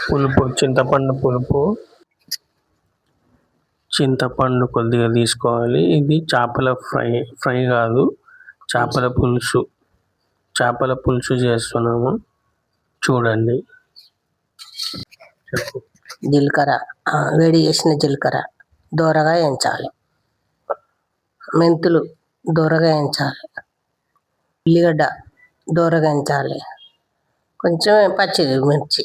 పులుపు చింతపండు పులుపు, చింతపండు కొద్దిగా తీసుకోవాలి. ఇది చేపల ఫ్రై కాదు, చేపల పులుసు చేస్తున్నాము చూడండి. జీలకర్ర, వేడి చేసిన జీలకర్ర దోరగా వేయించాలి. మెంతులు దోరగా వేయించాలి. ఉల్లిగడ్డ దోరగా వేయించాలి. కొంచెం పచ్చిమిర్చి.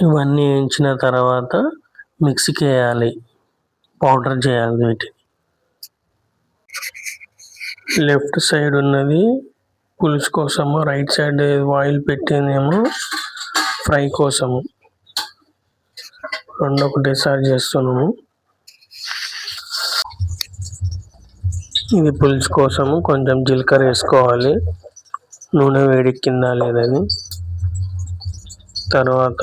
ఇవన్నీ వేయించిన తర్వాత మిక్సీకి వేయాలి, పౌడర్ చేయాలి. వీటిని లెఫ్ట్ సైడ్ ఉన్నది పులుసు కోసము, రైట్ సైడ్ ఆయిల్ పెట్టిందేమో ఫ్రై కోసము. రెండు ఒకటేసారి చేస్తున్నాము. ఇది పులుసు కోసము కొంచెం జీలకర్ర వేసుకోవాలి, నూనె వేడెక్కిందా లేదని. తర్వాత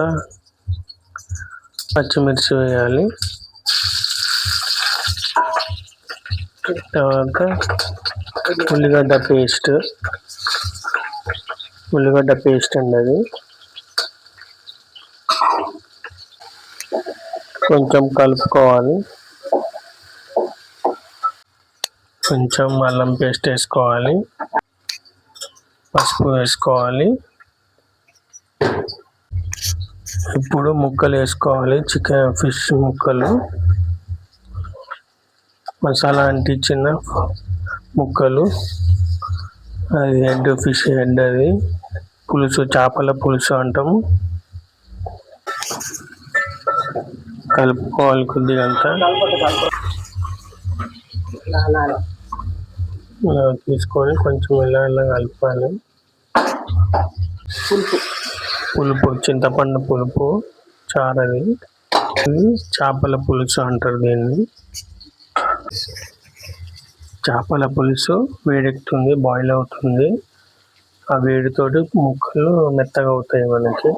పచ్చిమిర్చి వేయాలి. తర్వాత ఉల్లిగడ్డ పేస్ట్ అండి. అది కొంచెం కలుపుకోవాలి. కొంచెం అల్లం పేస్ట్ వేసుకోవాలి, పసుపు వేసుకోవాలి. ఇప్పుడు ముక్కలు వేసుకోవాలి, ఫిష్ ముక్కలు, మసాలా అంటించిన ముక్కలు. అది ఫిష్ హెడ్, అది పులుసు, చేపల పులుసు అంటాము. కలుపుకోవాలి కొద్దిగా అంతా. ఇలా తీసుకొని కొంచెం ఇలా కలపాలి. పులుపు చింతపండు పులుపు చారది. ఇది చేపల పులుసు అంటారు దీన్ని. చేపల పులుసు వేడెక్కుతుంది, బాయిల్ అవుతుంది. ఆ వేడితోటి ముక్కలు మెత్తగా అవుతాయి మనకి.